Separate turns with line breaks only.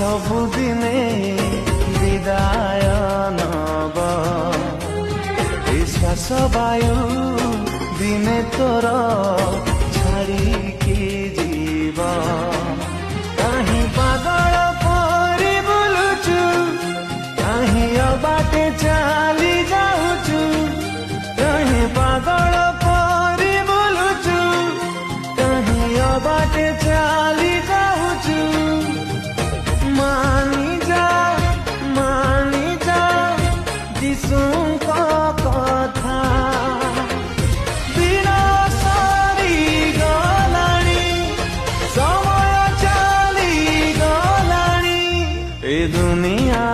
ସବୁଦିନେ ବିଦାୟ ନବ ଶ୍ୱାସ ବାୟୁ ଦିନେ ତୋର ଛାଡ଼ିକି ଯିବ। କାହିଁ ପାଗଳ ପରି ବୁଲୁଛୁ, କାହିଁ ଅବାଟେ ଚାଲି ଯାଉଛୁ, କାହିଁ ପାଗଳ ପରି ବୁଲୁଛୁ, କାହିଁ ଅବାଟେ ଚାଲି ଯାଉଛୁ। ମାନି ଯା ଯୀଶୁଙ୍କ କଥା। ଦିନ ସରିଗଲାଣି, ସମୟ ଚାଲିଗଲାଣି, ଏ ଦୁନିଆ